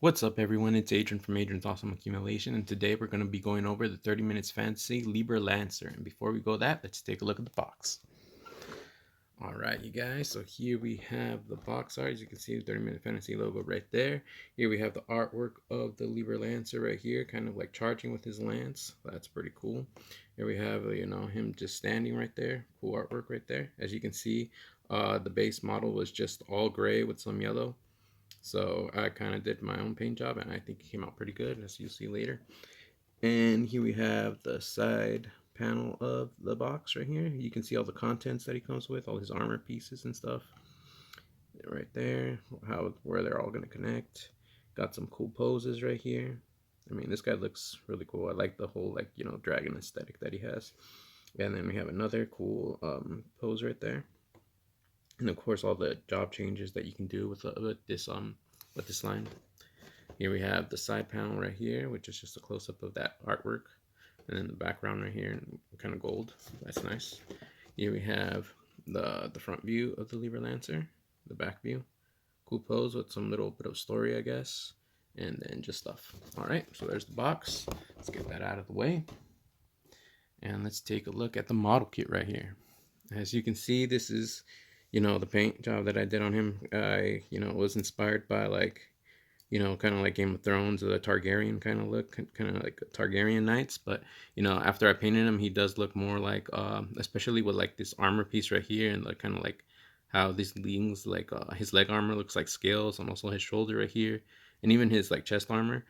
What's up, everyone? It's Adrian from Adrian's Awesome Accumulation, and today we're going to be going over the 30 Minutes Fantasy Liber Lancer. And before we go that, let's take a look at the box. All right, you guys, so here we have the box art. As you can see, the 30 Minute Fantasy logo right there. Here we have the artwork of the Liber Lancer right here, kind of like charging with his lance. That's pretty cool. Here we have, him just standing right there. Cool artwork right there. As you can see, the base model was just all gray with some yellow. So I kind of did my own paint job, and I think it came out pretty good, as you'll see later. And here we have the side panel of the box right here. You can see all the contents that he comes with, all his armor pieces and stuff. Right there, where they're all going to connect. Got some cool poses right here. I mean, this guy looks really cool. I like the whole, dragon aesthetic that he has. And then we have another cool pose right there. And of course, all the job changes that you can do with this line. Here we have the side panel right here, which is just a close-up of that artwork, and then the background right here in kind of gold. That's nice. Here we have the front view of the Liber Lancer, the back view. Cool pose with some little bit of story, I guess, and then just stuff. All right, so there's the box. Let's get that out of the way, and let's take a look at the model kit right here. As you can see, this is the paint job that I did on him. I was inspired by kind of like Game of Thrones, the Targaryen kind of look, kind of like Targaryen knights. But after I painted him, he does look more like especially with like this armor piece right here, and like kind of like how these wings, like his leg armor looks like scales, and also his shoulder right here, and even his like chest armor.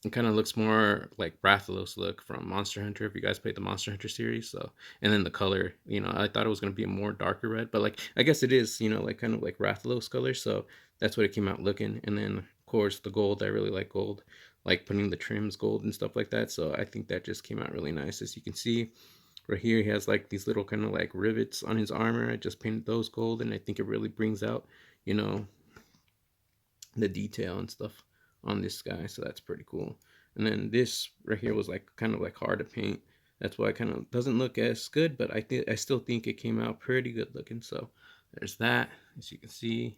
It kind of looks more like Rathalos look from Monster Hunter, if you guys played the Monster Hunter series. So, and then the color, I thought it was going to be a more darker red, but like I guess it is, like kind of like Rathalos color. So that's what it came out looking. And then of course the gold, I really like gold, like putting the trims gold and stuff like that. So I think that just came out really nice. As you can see right here, he has like these little kind of like rivets on his armor. I just painted those gold, and I think it really brings out the detail and stuff on this guy. So that's pretty cool. And then this right here was like kind of like hard to paint. That's why it kind of doesn't look as good, but I still think it came out pretty good looking. So there's that, as you can see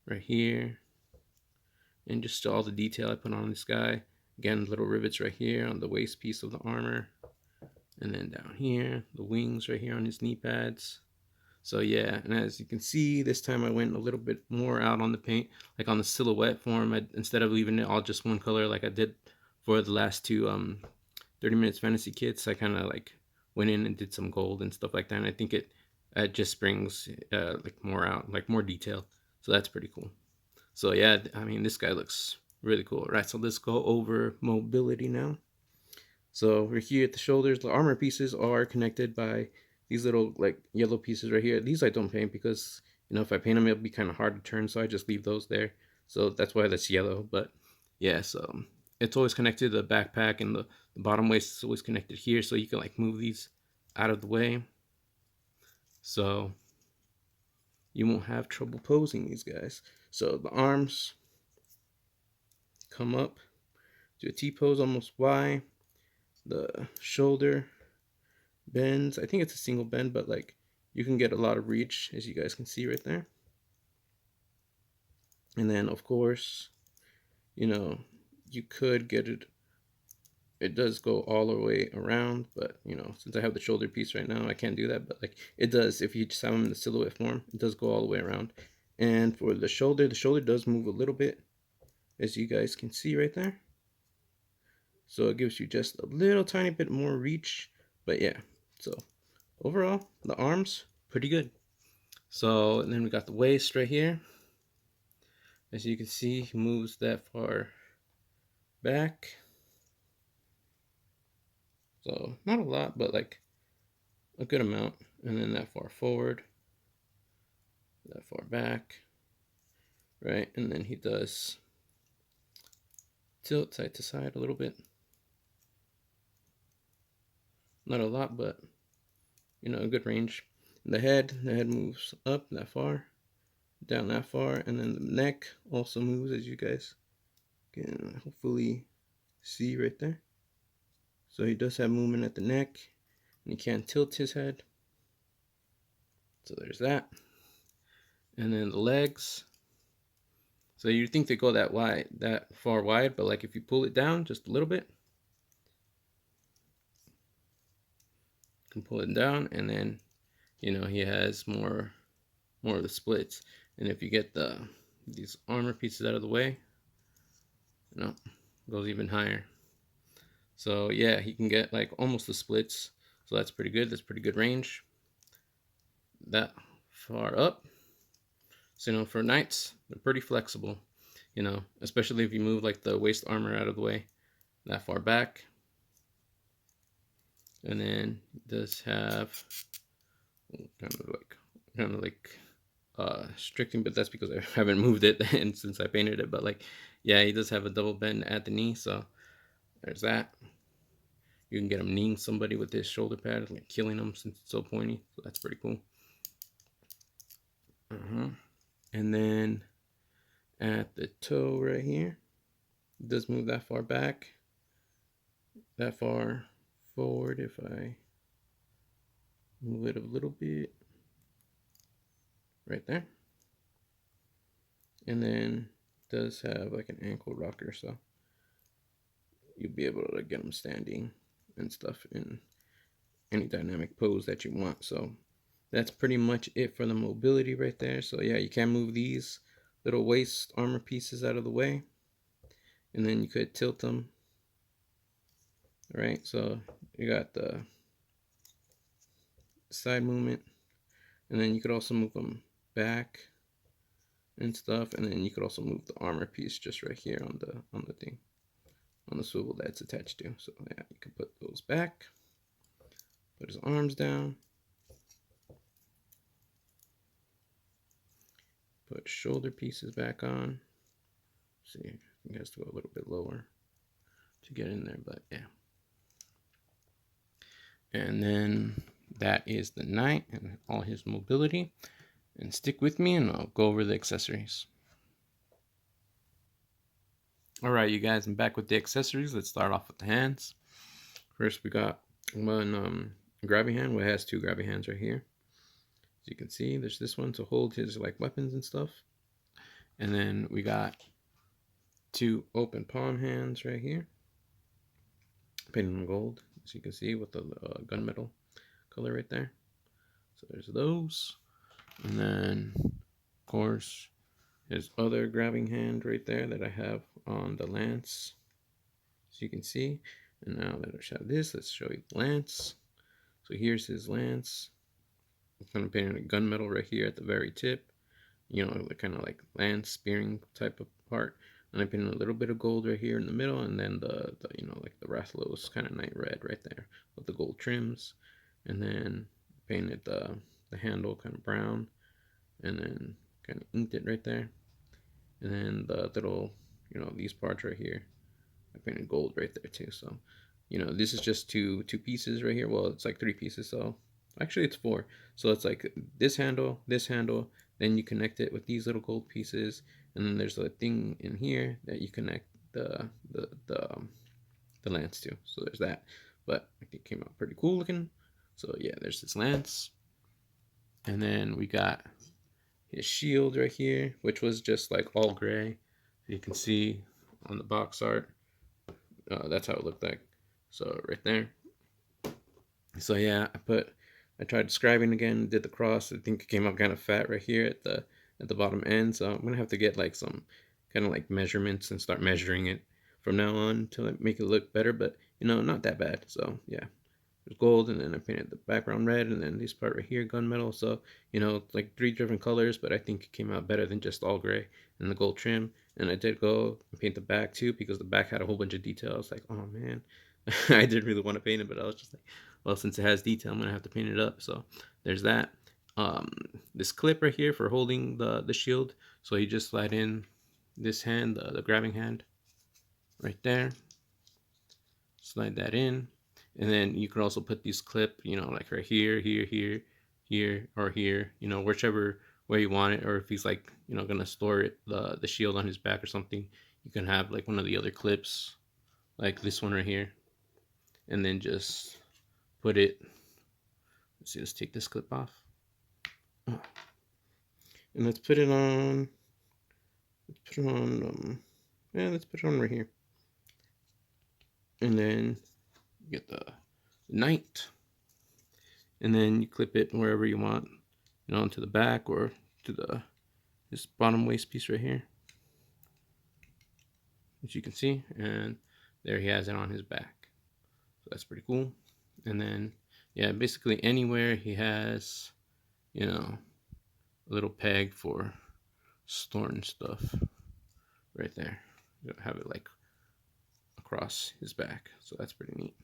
right here, and just all the detail I put on this guy. Again, little rivets right here on the waist piece of the armor, and then down here the wings right here on his knee pads. So yeah, and as you can see, this time I went a little bit more out on the paint, like on the silhouette form. Instead of leaving it all just one color like I did for the last two 30 Minutes Fantasy kits, I kind of like went in and did some gold and stuff like that. And I think it just brings like more out, like more detail. So that's pretty cool. So yeah, I mean, this guy looks really cool. All right, so let's go over mobility now. So over here at the shoulders, the armor pieces are connected by these little like yellow pieces right here. These I don't paint because if I paint them, it'll be kind of hard to turn, so I just leave those there. So that's why that's yellow. But yeah, so it's always connected to the backpack, and the bottom waist is always connected here, so you can like move these out of the way, so you won't have trouble posing these guys. So the arms come up to a T pose, almost Y. The shoulder bends. I think it's a single bend, but like you can get a lot of reach, as you guys can see right there. And then of course, you could get it. It does go all the way around, but since I have the shoulder piece right now, I can't do that. But like it does, if you just have them in the silhouette form, it does go all the way around. And for the shoulder does move a little bit, as you guys can see right there. So it gives you just a little tiny bit more reach. But yeah, so overall, the arms, pretty good. So, and then we got the waist right here. As you can see, he moves that far back. So, not a lot, but like a good amount. And then that far forward, that far back, right? And then he does tilt side to side a little bit. Not a lot, but a good range. The head moves up that far, down that far, and then the neck also moves, as you guys can hopefully see right there. So he does have movement at the neck, and he can tilt his head. So there's that. And then the legs, So you think they go that wide, that far wide, but like if you pull it down just a little bit, you can pull it down, and then he has more of the splits. And if you get these armor pieces out of the way, it goes even higher. So yeah, he can get like almost the splits. So that's pretty good. That's pretty good range. That far up. So for knights, they're pretty flexible. Especially if you move like the waist armor out of the way that far back. And then it does have kind of like stricting, but that's because I haven't moved it and since I painted it. But like, yeah, he does have a double bend at the knee, so there's that. You can get him kneeing somebody with his shoulder pad, like killing him since it's so pointy. So that's pretty cool. And then at the toe right here, it does move that far back, that far forward. If I move it a little bit, right there. And then it does have like an ankle rocker, so you'll be able to get them standing and stuff in any dynamic pose that you want. So that's pretty much it for the mobility right there. So yeah, you can move these little waist armor pieces out of the way, and then you could tilt them. All right, so you got the side movement, and then you could also move them back and stuff, and then you could also move the armor piece just right here on the thing, on the swivel that's attached to. So yeah, you can put those back, put his arms down, put shoulder pieces back on. See, I think it has to go a little bit lower to get in there, but yeah. And then that is the knight and all his mobility. And stick with me and I'll go over the accessories. Alright, you guys, I'm back with the accessories. Let's start off with the hands. First, we got one grabbing hand. Well, it has two grabbing hands right here. As you can see, there's this one to hold his like weapons and stuff. And then we got two open palm hands right here, painted in gold, as you can see, with the gunmetal color right there. So there's those. And then, of course, his other grabbing hand right there that I have on the lance, as you can see. And now that I show this, let's show you the lance. So here's his lance. I'm kind of painting a gunmetal right here at the very tip. The kind of like lance spearing type of part. And I painted a little bit of gold right here in the middle, and then the like the Rathalos kind of night red right there with the gold trims. And then painted the handle kind of brown, and then kind of inked it right there. And then the little, these parts right here, I painted gold right there too. So, this is just two pieces right here. Well, it's like three pieces. So actually it's four. So it's like this handle, then you connect it with these little gold pieces, and then there's a thing in here that you connect the lance to. So there's that. But I think it came out pretty cool looking. So yeah, there's this lance. And then we got his shield right here, which was just like all gray. You can see on the box art, that's how it looked like. So right there. So yeah, I tried scribing again, did the cross. I think it came out kind of fat right here at the bottom end. So I'm gonna have to get like some kind of like measurements and start measuring it from now on to like make it look better. But not that bad. So yeah, there's gold, and then I painted the background red, and then this part right here gunmetal. So like three different colors, but I think it came out better than just all gray and the gold trim. And I did go and paint the back too, because the back had a whole bunch of details. Like, oh man, I did really want to paint it, but I was just like, well, since it has detail, I'm gonna have to paint it up. So there's that. This clip right here for holding the shield. So you just slide in this hand, the grabbing hand, right there. Slide that in, and then you can also put these clip, like right here, or here, whichever way you want it. Or if he's like, gonna store it, the shield on his back or something, you can have like one of the other clips, like this one right here, and then just put it. Let's see, let's take this clip off, and let's put it on put it on, yeah, let's put it on right here. And then you get the knight. And then you clip it wherever you want, into the back or to this bottom waist piece right here, as you can see. And there he has it on his back. So that's pretty cool. And then, yeah, basically anywhere he has, a little peg for storing stuff right there. You have it like across his back. So that's pretty neat.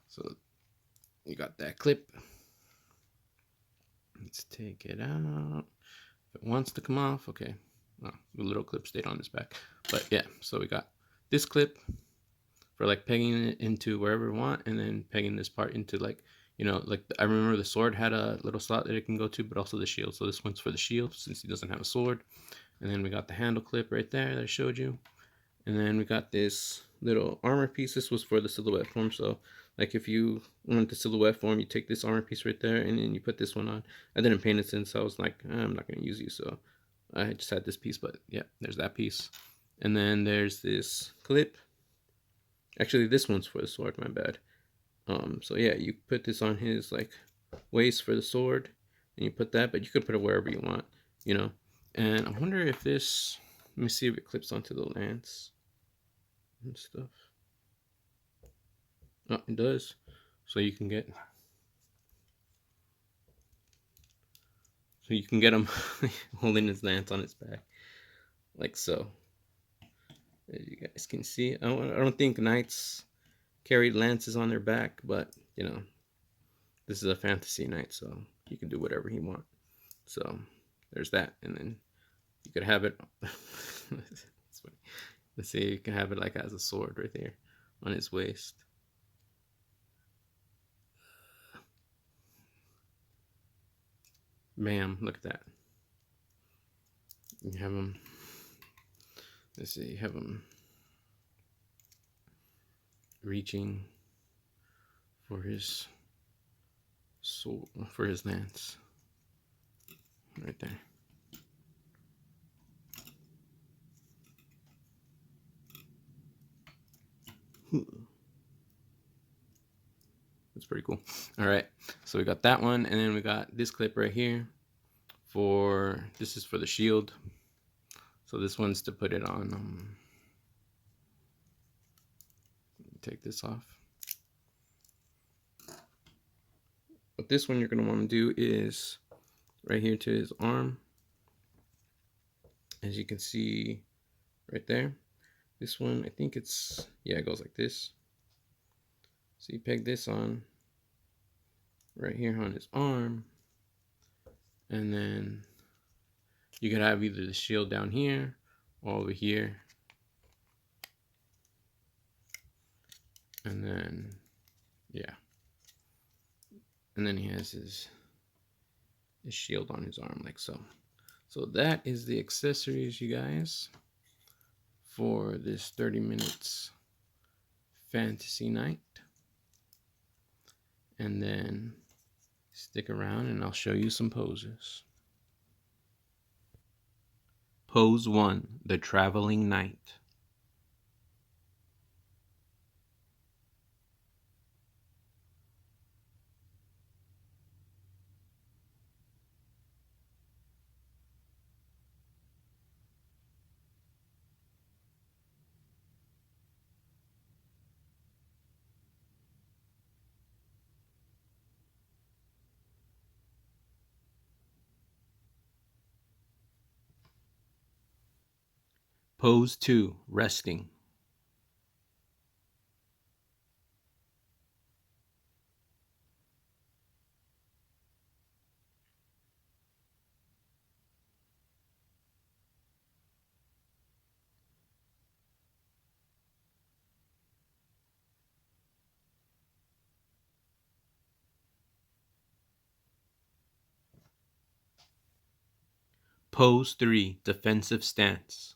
So you got that clip. Let's take it out. If it wants to come off, okay. Oh, the little clip stayed on his back. But yeah, so we got this clip for like pegging it into wherever we want, and then pegging this part into like, like I remember the sword had a little slot that it can go to, but also the shield. So this one's for the shield since he doesn't have a sword. And then we got the handle clip right there that I showed you. And then we got this little armor piece. This was for the silhouette form. So like if you want the silhouette form, you take this armor piece right there and then you put this one on. I didn't paint it since I was like, I'm not going to use you. So I just had this piece, but yeah, there's that piece. And then there's this clip. Actually, this one's for the sword, my bad. So yeah, you put this on his like waist for the sword and you put that, but you could put it wherever you want, And I wonder if this, let me see if it clips onto the lance and stuff. Oh, it does. So you can get him holding his lance on his back, like so. As you guys can see, I don't think knights carried lances on their back, but this is a fantasy knight, so you can do whatever you want. So there's that, and then you could have it. Let's say you can have it like as a sword right there on his waist. Bam! Look at that. You have him. Let's see. You have him reaching for his sword, for his lance, right there. That's pretty cool. All right, so we got that one, and then we got this clip right here this is for the shield. So this one's to put it on. Take this off. But this one you're going to want to do is right here to his arm. As you can see right there. This one, I think it's, yeah, it goes like this. So you peg this on right here on his arm. And then you could have either the shield down here or over here. And then, yeah. And then he has his shield on his arm like so. So that is the accessories, you guys, for this 30 minutes fantasy night. And then stick around and I'll show you some poses. Pose 1, the traveling knight. Pose 2, resting. Pose 3, defensive stance.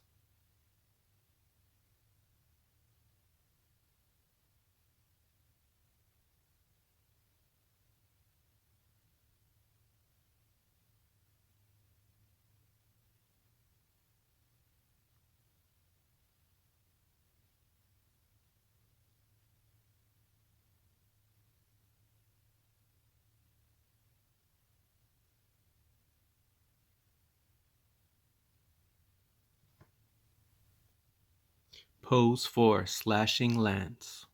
Pose 4, Slashing Lance.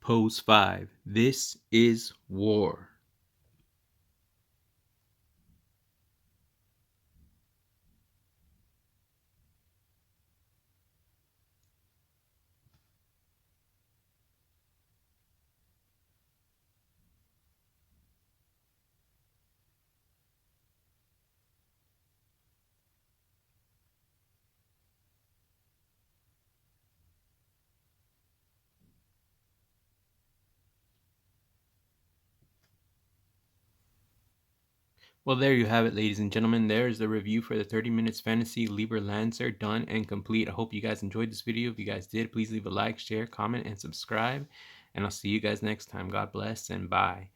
Pose 5, This is War. Well, there you have it, ladies and gentlemen. There is the review for the 30 Minutes Fantasy Liber Lancer, done and complete. I hope you guys enjoyed this video. If you guys did, please leave a like, share, comment, and subscribe. And I'll see you guys next time. God bless and bye.